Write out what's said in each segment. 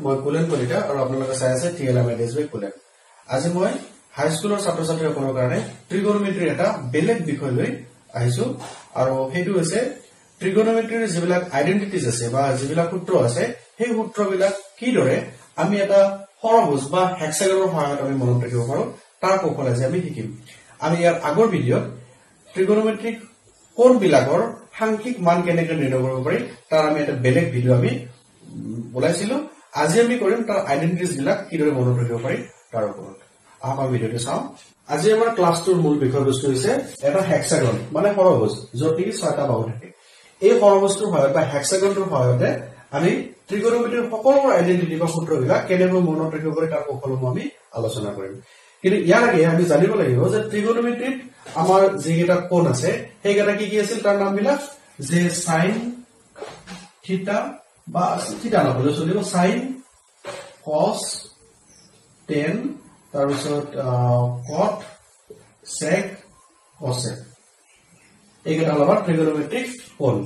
মই কুলেন কলিতা আৰু আপোনালোকে চাই আছে টিএলএম এডএছবি কুলেন। আজি মই হাই স্কুলৰ ছাত্ৰ ছাত্ৰীসকলৰ কাৰণে ত্ৰিগোনোমেট্ৰিৰ এটা বেলেগ বিষয় লৈ আহিছো আৰু সেইটো হৈছে ত্ৰিগোনোমেট্ৰিৰ যিবিলাক আইডেন্টিটিজ আছে বা যিবিলাক সূত্ৰ আছে সেই সূত্ৰবিলাক কিদৰে আমি এটা সৰভুজ বা হেক্সাগনৰ সহায়ত আমি মনত ৰাখিব পাৰো তাৰ কৌশল আজি আমি শিকিম। আমি ইয়াৰ আগৰ ভিডিঅ'ত ত্ৰিগোনোমেট্ৰিক কোণবিলাকৰ সাংখ্যিক মান কেনেকৈ নিৰ্ণয় কৰিব পাৰি তাৰ আমি এটা বেলেগ ভিডিঅ' আমি বনাইছিলো। আজি আমি কৰিম তাৰ আইডেন্টিটিজ বিলাক কিদৰে মনত ৰাখিব পাৰি তাৰ ওপৰত। আমাৰ ভিডিঅ'টো চাওঁ। আজি আমাৰ ক্লাছটোৰ মূল বিষয়বস্তু হৈছে এটা হেক্সাগন মানে সৰভুজ য'ত নেকি 6টা বাহু থাকে। এই সৰভুজটোৰ সহায়ত বা হেক্সাগনটোৰ সহায়তে আমি ত্ৰিগোনোমেট্ৰিৰ সকলো আইডেন্টিটি বা সূত্ৰবিলাক কেনেকৈ মনত ৰাখিব পাৰি তাৰ কৌশলসমূহ আমি আলোচনা কৰিম। কিন্তু ইয়াৰ আগে আমি জানিব লাগিব যে ত্ৰিগোনোমেট্ৰিত আমাৰ যিকেইটা কোণ আছে সেইকেইটা কি কি আছিল তাৰ নামবিলাক যে সাইন থিটা বা থিটা নকলে চলিব সাইন কস টেন তাৰপিছত কট সেক কসেক এইকেইটা আমাৰ ত্ৰিগোনোমেট্ৰিক কোণ।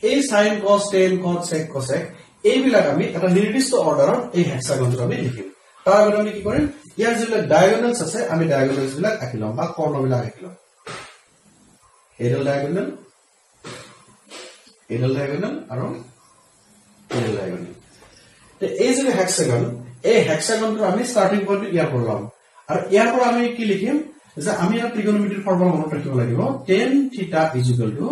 এই সাইন কস টেন কট সেক কসেক এইবিলাক আমি এটা নিৰ্দিষ্ট অৰ্ডাৰত এই হেক্সাগনটো আমি লিখিম। তাৰ আগতে আমি কি কৰিম ইয়াৰ যিবিলাক ডায়াগোনেলছ আছে আমি ডায়াগোনেলছ বিলাক আঁকি লম বা কৰ্ণবিলাক আঁকি লম। এইডাল ডায়াগোনেল আৰু এইডাল ডায়াগোনেল। এই যে হেক্সাগন এই হেক্সাগনটো আমি স্টাৰ্টিং পইণ্ট ইয়াৰ পৰা ল'ম আৰু ইয়াৰ পৰা আমি কি লিখিম যে আমি এটা ত্ৰিগোনোমেট্ৰিৰ ফৰ্মুলা মনত ৰাখিব লাগিব tan থিটা ইকুৱেল টু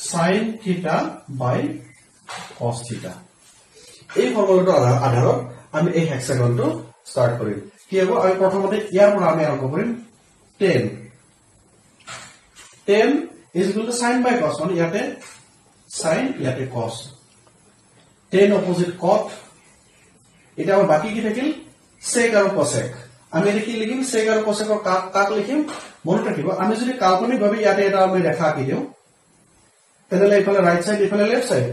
sin থিটা বাই cos থিটা। এই ফৰ্মুলাটোৰ আধাৰত আমি এই হেক্সাগনটো স্টাৰ্ট কৰিম। কি হ'ব আমি প্ৰথমতে ইয়াৰ পৰা আমি আৰম্ভ কৰিম tan equal to sin by cos মানে ইয়াতে sin ইয়াতে cos tan অপোজিট cot। এটা আমাৰ বাকি কি থাকিল sec আৰু cosec। আমি এটা কি লিখিম sec আৰু cosec ৰ কাক লিখিম মনত ৰাখিব। আমি যদি কাল্পনিকভাৱে ইয়াতে এটা আমি ৰেখা আঁকি দিওঁ তেনেহলে ইফালে ৰাইট সাইড ইফালে লেফট সাইড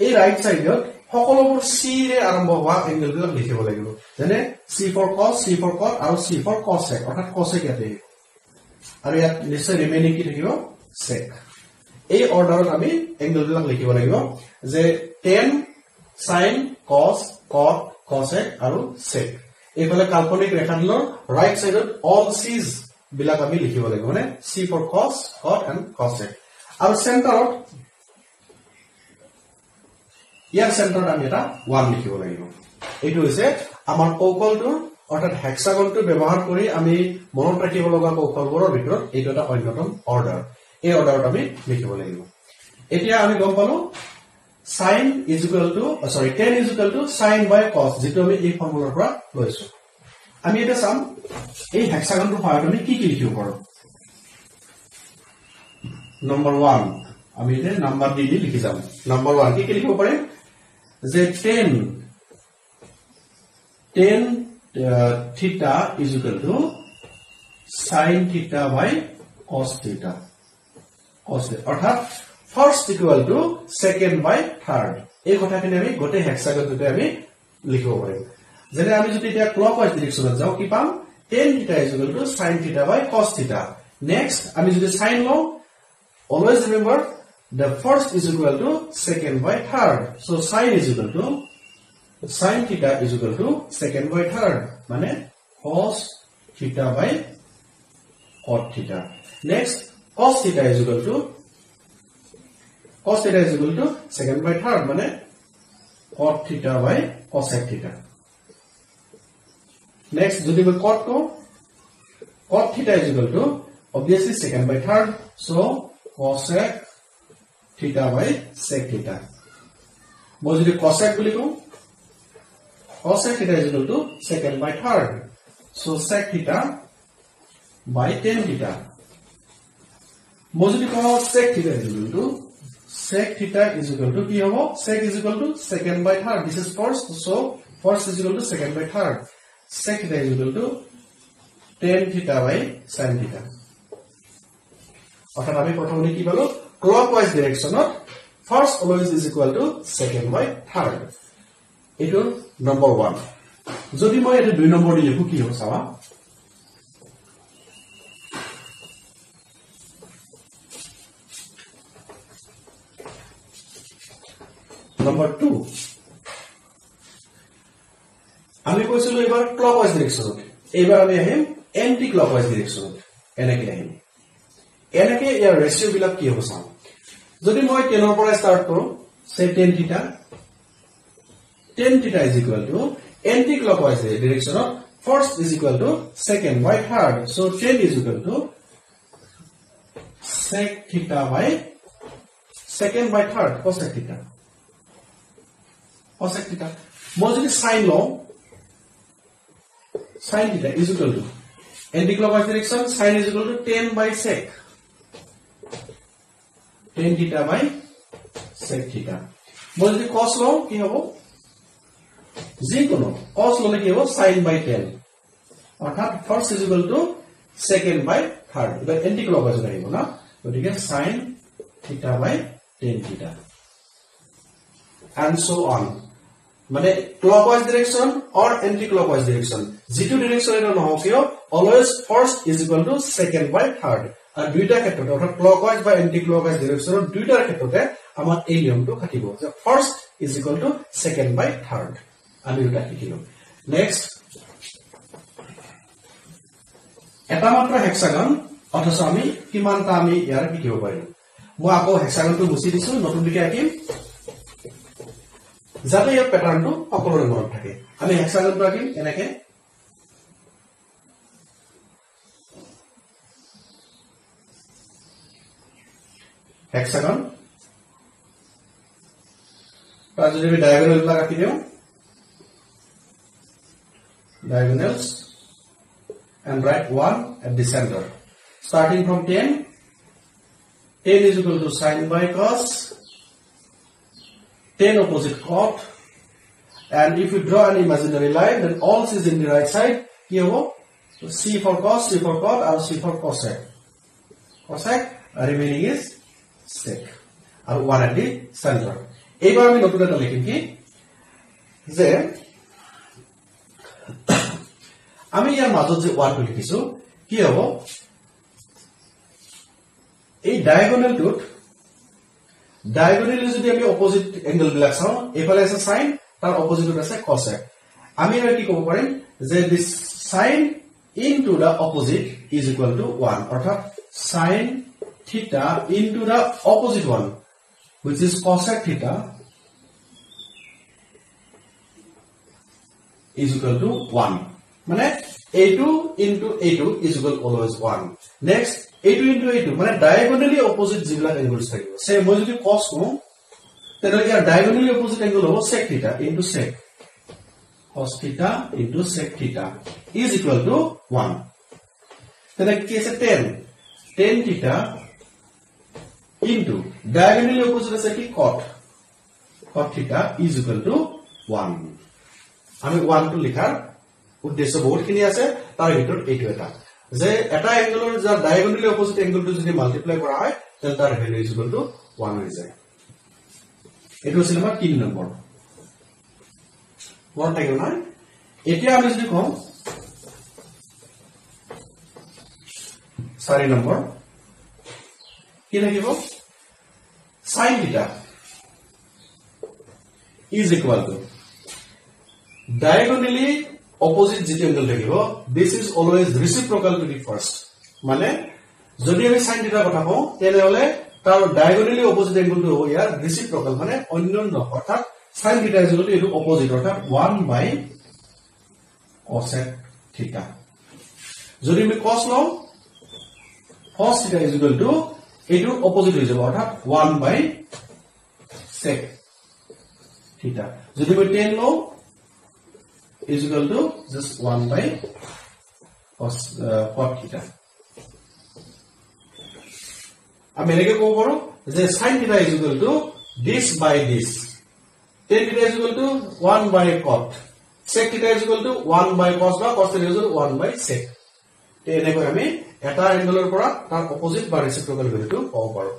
এই ৰাইট সাইডত সকলোবোৰ c ৰে আৰম্ভ হোৱা এংগেলবিলাক লিখিব লাগিব যেনে c for cos c for cot আৰু c for cosec অৰ্থাৎ cosec ইয়াতে আৰু ইয়াত নিশ্চয় ৰিমেইনিং কি থাকিব sec। এই অৰ্ডাৰত আমি এংগেলবিলাক লিখিব লাগিব যে tan sin cos cot cosec আৰু sec। এইফালে কাল্পনিক ৰেখাডালৰ ৰাইট সাইডত অল c's বিলাক আমি লিখিব লাগিব মানে c for cos cot and cosec আৰু চেণ্টাৰত ইয়াৰ চেণ্টাৰত আমি এটা 1 লিখিব লাগিব। এইটো হৈছে আমাৰ কৌশলটোৰ অৰ্থাৎ হেক্সাগনটো ব্যৱহাৰ কৰি আমি মনত ৰাখিব লগা কৌশলবোৰৰ ভিতৰত এইটো এটা অন্যতম অৰ্ডাৰ। এই অৰ্ডাৰত আমি লিখিব লাগিব। এতিয়া আমি গম পালো sin equal to tan equal to sin by cos যেটো আমি এই ফৰ্মুলাৰ পৰা লৈছো। আমি এটা চাম এই হেক্সাগনটোৰ সহায়ত আমি কি কি লিখিব পাৰো। নম্বৰ 1 আমি এটা নাম্বাৰ দি লিখি যাম। নম্বৰ 1 কি কি লিখিব পাৰিম যে tan থিটা ইকুৱেল টু sin থিটা বাই cos থিটা অৰ্থাৎ first equal to second by third. এই কথাখিনি আমি গোটেই হেক্সাগনটোতে আমি লিখিব পাৰিম। যেনে আমি যদি এতিয়া ক্লকৱাইজ ডিৰেকচনত যাওঁ কি পাম tan থিটা ইকুৱেল টু sin থিটা বাই cos থিটা। নেক্সট আমি যদি sin লওঁ always remember the first is equal to second by third. So sin is equal to sin theta is equal to second by third মানে cos theta by cot theta. Next cos theta is equal to second by third মানে cot theta by cosec theta. Next যদি মই cot কওঁ cot theta is equal to obviously second by third so cosec theta by sec theta. মই যদি cosec বুলি কওঁ cosec theta is equal to second by third so sec theta by tan theta. মই যদি কওঁ sec theta is equal to কি হ'ব sec is equal to second by third. This is first so first is equal to second by third. Sec theta is equal to tan theta by sin theta. অৰ্থাৎ আমি প্ৰথমে কি পালো clockwise directionত first always is equal to second by third. এইটো number 1। যদি মই এটা 2 number দি লিখো কি হ'ব চাবা Number 2. আমি কৈছিলো এবাৰ ক্লকৱাইজ ডিৰেকশ্যনত এইবাৰ আমি আহিম এন্টি ক্লকৱাইজ ডিৰেকশ্যনত এনেকে আহিম এনেকে ইয়াৰ ৰেশিও বিলাক কি হ'ব চাওঁ যদি মই 10 ৰ পৰা স্টাৰ্ট কৰো সে 10 থিটা is equal to anti-clockwise direction of first is equal to second by third. So 10 is equal to sec theta by second by third cosec theta. Cosec theta. More than sin law, sin theta is equal to anti-clockwise direction. Sin is equal to 10 by sec. 10 theta by sec theta. More than cos law, কি হ'ব যিকোনো cos ললে কি হ'ব sin by 10 অর্থাৎ first is equal to second by third এটা anti clockwise আহিব না গতিকে sin theta by 10 theta and so on মানে clockwise direction or anti clockwise direction যেটো direction এটা নহওক কিয় always first is equal to second by third আর দুইটা ক্ষেত্রতে অর্থাৎ clockwise বা anti clockwise direction দুইটাৰ ক্ষেত্ৰতে আমাৰ এই নিয়মটো থাকিব যে first is equal to second by third আমি এটা শিকিলো নেক্সট এটা মাত্ৰ হেক্সাগন অথচ আমি কিমানটা আমি ইয়াৰ শিকিব পাৰিম মই আকৌ হেক্সাগনটো মুছি দিছো নতুন দিকে আকিম যাতে ইয়াৰ প্যাটাৰ্নটো সকলোৰে মনত থাকে আমি হেক্সাগনটো আকিম এনেকে হেক্সাগন তাৰ যদি আমি ডায়াগোনাল বিলাক আকি দিও diagonals and write 1 at the center starting from 10 is equal to sin by cos 10 opposite cot and if you draw an imaginary line then all is in the right side here so c for cos c for cot and c for cosec remaining is sec and 1 at the center এইবাৰ আমি নতুন এটা লিখিম কি যে আমি ইয়াৰ মাজত যে ওয়ান লিখিছো কি হ'ব এই ডায়াগোনালটোত ডায়াগোনালি যদি আমি অপোজিট এংগল বিলাক চাও এফালে আছে sin তাৰ অপোজিটত আছে cosec আমি এৰ কি ক'ব পাৰিম যে this sin into the opposite is equal to 1 অৰ্থাৎ sin theta into the opposite one which is cosec theta is equal to 1 মানে a2 into a2 is equal always 1 next a2 into a2 মানে diagonally opposite জিবিলাক angles থাকিব সে মই যদি cos কওঁ তেনে ইয়াৰ diagonally opposite angle হ'ব sec theta into sec cos theta into sec theta is equal to 1 তেনে কি আছে 10 theta into diagonally opposite আছে কি cot theta is equal to 1 আমি 1 টো লিখাৰ উদ্দেশ্য বহুতখিনি আছে তাৰ ভিতৰত এইটো এটা যে এটা এংগলৰ যা ডায়াগোনালি অপোজিট এংগলটো যদি মাল্টিপ্লাই কৰা হয় তেন্তে তাৰ ভ্যালু ইজ ইকুয়াল টু 1 হৈ যায় এটো আছিল আমাৰ 3 নম্বৰ মন থাকিব না এতিয়া আমি যদি কম 4 নম্বৰ কি থাকিব sin theta is equal to diagonally opposite যেটো এংগল থাকিব this is always reciprocal to the first মানে যদি আমি sin theta কথা কও তেনে হলে তাৰ diagonally opposite এংগলটো হ'ব ইয়াৰ reciprocal মানে অন্যন্য অৰ্থাৎ sin theta is equal to এটো opposite অৰ্থাৎ 1 by cosec theta যদি আমি cos লও cos theta is equal to এটো opposite হৈ যাব অৰ্থাৎ 1 by sec theta যদি আমি tan লও is equal to just 1 by cot theta. আমি এনেকে কব পাৰো যে sin theta is equal to this by this. Tan theta is equal to 1 by cot. Sec theta is equal to 1 by cos বা cos theta is equal to 1 by sec. তে এনেকৈ আমি এটা এংগলৰ পৰা তাৰ অপোজিট বা ৰেচিপ্ৰকাল ভ্যালুটো পাব পাৰো।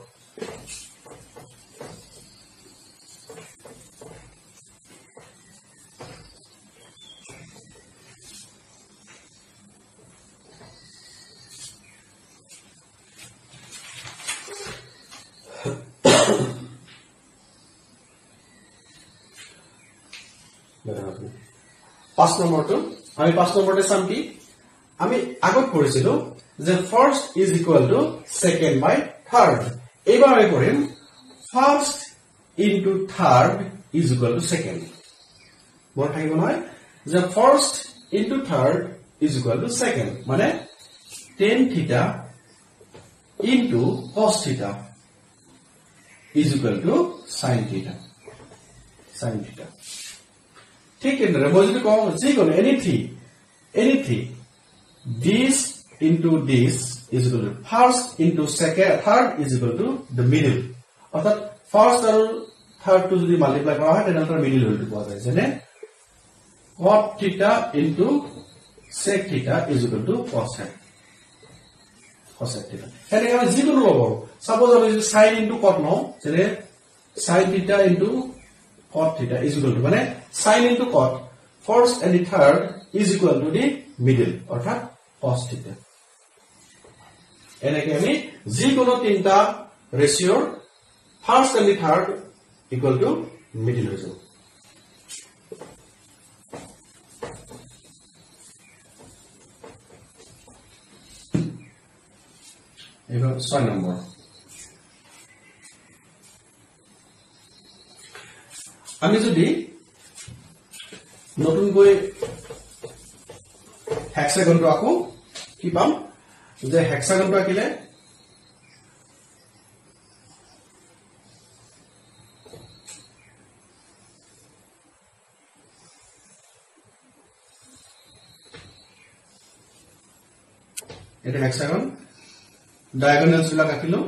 5 নম্বৰটো আমি 5 নম্বৰতে চাম কি আমি আগত কৰিছিলো যে first is equal to second by third এবাৰ আমি কৰিম first into third is equal to second মনে থাকিব নহয় যে first into third is equal to second মানে tan theta into cos theta is equal to sin theta ঠিক এন্ডারে মই যদি কও জি কোন anything this into this is equal to first into second third is equal to the middle অর্থাৎ first আর third two যদি multiply করা হয় তাহলে তার মিডল ভ্যালু পাওয়া যায় যেনে cot theta into sec theta is equal to cos theta এনে আমি জি কোন লব সাপোজ আমি যদি sin into cot নাও যেনে sin theta into cot theta is equal to মানে sin into cot first and the third is equal to the middle অর্থাৎ cos theta এনেকে আমি জি কোন তিনটা রেশিওর first and the third equal to middle হয়ে যাবে এবার 6 নম্বর আমি যদি নতুন করে হেক্সাগনটো আকো কি পাম যে হেক্সাগনটো আকিলে এটা হেক্সাগন ডায়াগোনালস বিলাক আকিলো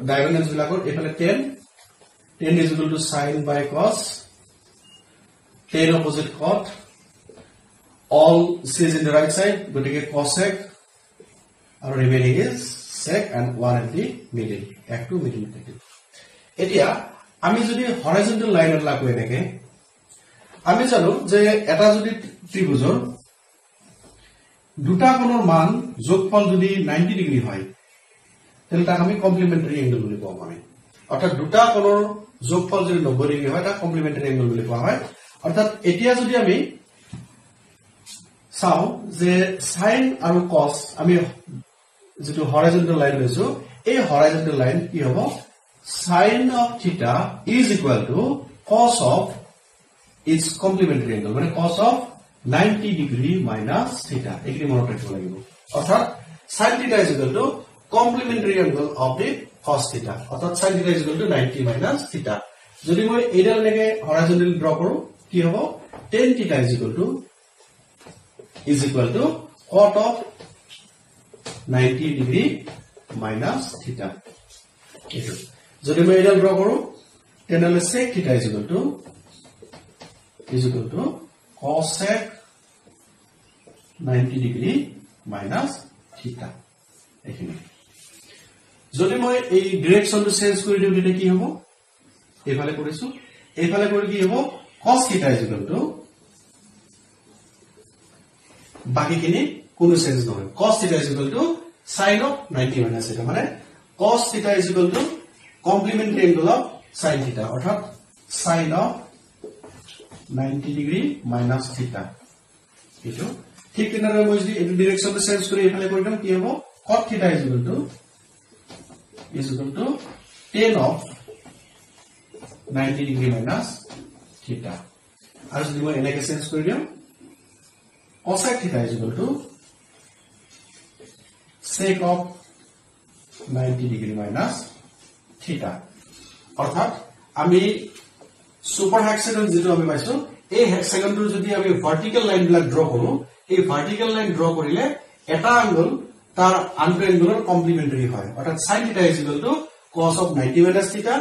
diagonals bilakor efale 10 is equal to sin by cos 10 opposite cot all is in the right side gotike cosec and remaining is sec and 1 at the middle এক টু মিডল থাকে এতিয়া আমি যদি horizontal line এর লাগু এনেকে আমি জানো যে এটা যদি ত্ৰিভুজৰ দুটা কোণৰ মান যোগফল যদি 90 ডিগ্ৰী হয় তাহলে তাক আমি কমপ্লিমেন্টাৰি অ্যাঙ্গেল বলি কোৱা হয় অৰ্থাৎ দুটা কোণৰ যোগফল যদি 90 ডিগ্ৰী হয় তাক কমপ্লিমেন্টাৰি অ্যাঙ্গেল বলি কোৱা হয় অৰ্থাৎ এতিয়া যদি আমি চাও যে sin আৰু cos আমি যেটো হরাইজন্টাল লাইন লৈছো এই হরাইজন্টাল লাইন কি হ'ব sin of theta is equal to cos of its complementary angle মানে cos of 90 degree minus theta এখিনি মনত ৰাখিব লাগিব অর্থাৎ sin theta is equal to complementary angle of the cos theta অর্থাৎ sin theta is equal to 90 minus theta যদি মই এইডাল লেকে হরাইজন্টাল ড্র কৰো কি হ'ব tan theta is equal to cot of 90 degree minus theta এটো যদি মই এইডাল ড্র কৰো তেনেহলে sec theta is equal to cosec 90 degree minus theta এখানে যদি মই এই ডাইরেকশনটো চেঞ্জ কৰি দিও তেতিয়া কি হ'ব এফালে কৰিছো এফালে কৰি কি হ'ব cos theta is equal to বাকিখিনি কোনো চেঞ্জ নহয় cos theta is equal to sin of 90 minus theta মানে cos theta is equal to complementary angle of sin theta অর্থাৎ sin of 90 degree minus theta এটো ঠিক তেনেদৰে মই যদি এই ডাইৰেকশনটো চেঞ্জ কৰি এফালে কৰি দিম কি হ'ব cot theta is equal to tan of 90 degree minus theta আৰু যদি মই এনেকে চেঞ্জ কৰি দিম cosec theta is equal to sec of 90 degree minus theta অর্থাৎ আমি সুপার হেক্সাগন যেটো আমি পাইছো এই হেক্সাগনটোৰ যদি আমি ভাৰ্টিক্যাল লাইন বিলাক ড্ৰ কৰো এই ভাৰ্টিক্যাল লাইন ড্ৰ কৰিলে এটা অ্যাঙ্গল তাৰ আনটো অ্যাঙ্গেলৰ কমপ্লিমেন্টারি হয় অর্থাৎ sin theta is equal to cos of 90 minus theta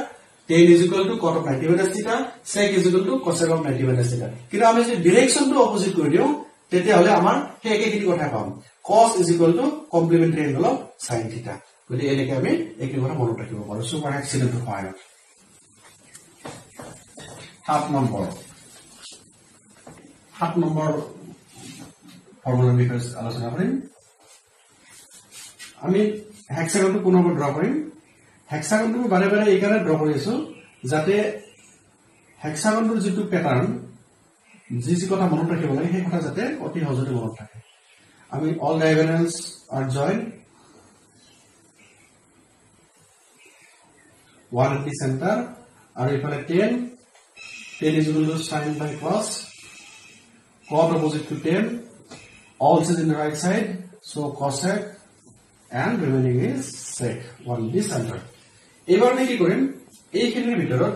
tan is equal to cot of 90 minus theta sec is equal to cosec of 90 minus theta কিন্তু আমি যদি ডাইরেকশনটো অপোজিট কৰি দিও তেতিয়া হলে আমাৰ একেখিনি কথা পাম cos is equal to complementary angle of sin theta গতি এনেকে আমি একেই কথা মনত ৰাখিব পাৰো সুপাৰ হেক্সাগনটো হয় 7 নম্বৰ ফৰ্মুলা বিষয়ে আলোচনা কৰিম আমি হেক্সাগনটো পুনৰ ড্ৰ কৰিম হেক্সাগনটো বাৰে বাৰে এই কাৰণে ড্ৰ কৰিছো যাতে হেক্সাগনটোৰ যেটো প্যাটাৰ্ন যি কথা মনত ৰাখিব লাগে সেই কথা যাতে অতি সহজতে মনত থাকে আমি all diagonals are joined one at the center আৰু ইফালে 10 is equal to sin by cos cos opposite to 10 also is in the right side so cosec and remaining is sec one the center এবাৰ আমি কি কৰিম এইখিনিৰ ভিতৰত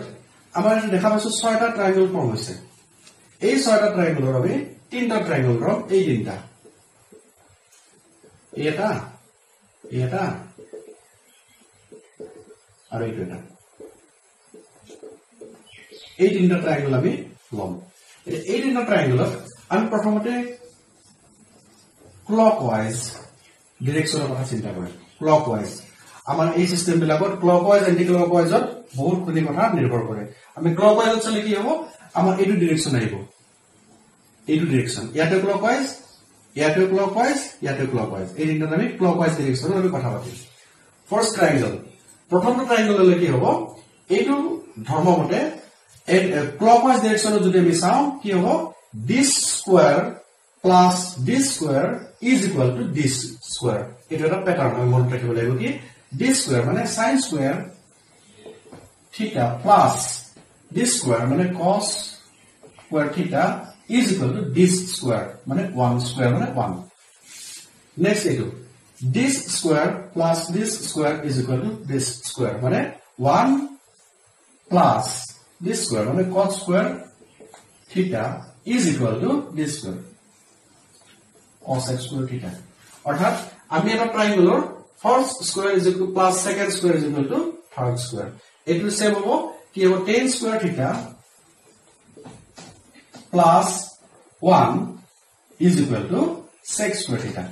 আমাৰ দেখা পাইছো 6টা ট্ৰায়াঙ্গল ফৰ্ম হৈছে এই 6টা ট্ৰায়াঙ্গলৰ আমি 3টা ট্ৰায়াঙ্গল ৰ এই তিনটা এটা আৰু এটা এই তিনটা ট্ৰায়াঙ্গল আমি লম এই তিনটা ট্ৰায়াঙ্গলত আমি প্ৰথমতে ক্লকৱাইজ ডিৰেকচনৰ কথা চিন্তা কৰিম ক্লকৱাইজ আমাৰ এই সিস্টেম বিলাকত ক্লকৱাইজ এন্টি ক্লকৱাইজত বহুত খিনি কথা নিৰ্ভৰ কৰে আমি ক্লকৱাইজত চলে কি হ'ব আমাৰ এইটো ডিৰেকচন আহিব এইটো ডিৰেকচন ইয়াতে ক্লকৱাইজ এই তিনটা আমি ক্লকৱাইজ ডিৰেকচনৰ আমি কথা পাতিম ফাৰ্স্ট ট্ৰায়াঙ্গল প্ৰথমটো ট্ৰায়াঙ্গললৈ কি হ'ব এইটো ধৰ্মমতে clockwise direction যদি আমি চাও কি হ'ব this square plus this square is equal to this square এটা এটা প্যাটার্ন আমি মনত ৰাখিব লাগিব কি this square মানে sin square theta plus this square মানে cos square theta is equal to this square মানে 1 square মানে 1 next eto this square plus this square is equal to this square মানে 1 plus this square মানে cos square theta is equal to this square cos x square theta অর্থাৎ আমি এটা ট্ৰায়াঙ্গলৰ first square is equal to plus second square is equal to third square এটো same হ'ব কি হ'ব tan square theta plus 1 is equal to sec square theta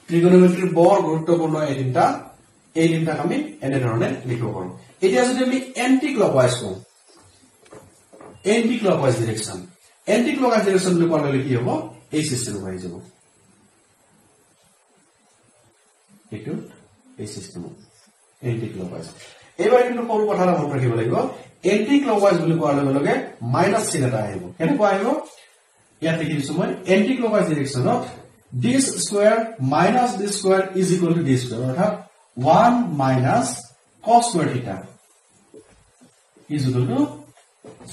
trigonometry বৰ গুৰুত্বপূৰ্ণ এই তিনটা আমি এনে ধৰণে লিখিব পাৰো এতিয়া যদি আমি এন্টি ক্লকৱাইজ ডিৰেকচন বুলি ক'লে কি হ'ব এই সিস্টেম হৈ যাব এটো এই সিস্টেম এন্টি ক্লকৱাইজ এবাৰ কিন্তু কোন কথা মনত ৰাখিব লাগিব এন্টি ক্লকৱাইজ বুলি কোৱাৰ লগে লগে মাইনাস চিন এটা আহিব কেনেকৈ আহিব ইয়াত দেখিছো মই anti clockwise ডিৰেকচনত this square minus this square is equal to this square অৰ্থাৎ 1 minus cos square theta is equal to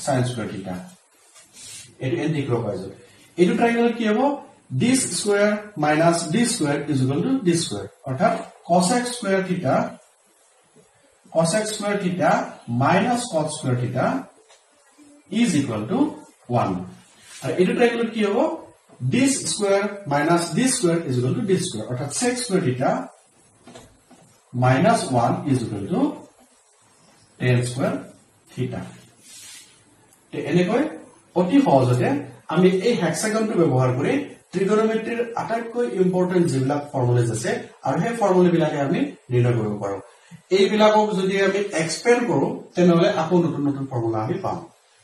sin square theta এটো এন্টি ক্লকৱাইজ এটো ট্রায়াঙ্গল কি হ'ব this square minus this square is equal to this square অৰ্থাৎ cosec square theta minus cos square theta is equal to 1 আৰু এটো triangle কি হ'ব this square minus this square is equal to this square অর্থাৎ sec square theta minus 1 is equal to tan square theta তে এনেকৈ অতি সহজতে আমি এই হেক্সাগনটো ব্যৱহাৰ কৰি ট্ৰিগোনোমেট্ৰিৰ আটাইতকৈ ইম্পৰ্টেন্ট যিবিলাক ফৰ্মুলাজ আছে আৰু সেই ফৰ্মুলাবিলাকে আমি নিৰ্ণয় কৰিব পাৰো এই বিলাকক যদি আমি এক্সপেন্ড কৰো তেনেহলে আকৌ নতুন ফৰ্মুলা আমি পাম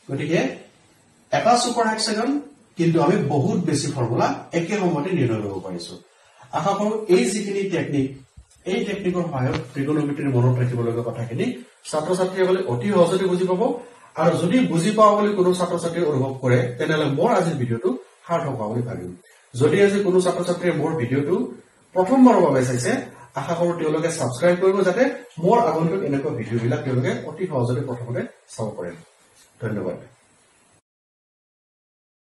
গতিকে এটা সুপাৰ হেক্সাগন কিন্তু আমি বহুত বেছি ফৰ্মুলা একে সময়তে নিৰ্ণয় কৰিব পাৰিছো আশা কৰো এই যিখিনি এই টেকনিকৰ সহায়ত ট্ৰিগোনোমেট্ৰিৰ মনত ৰাখিব লগা কথাখিনি ছাত্ৰ ছাত্ৰীসকলে অতি সহজতে বুজি পাব আৰু যদি বুজি পাও বুলি কোনো ছাত্ৰ ছাত্ৰী অনুভৱ কৰে তেনেহলে মোৰ আজিৰ ভিডিওটো সাৰ্থক হ'ব বুলি ভাবিম যদি আজি কোনো ছাত্ৰ ছাত্ৰীয়ে মোৰ ভিডিওটো প্ৰথমবাৰৰ বাবে চাইছে আশা কৰো তেওঁলোকে সাবস্ক্ৰাইব কৰিব যাতে মোৰ আগন্তুক এনেকুৱা ভিডিওবিলাক তেওঁলোকে অতি সহজতে প্ৰথমতে চাব পাৰে ধন্যবাদ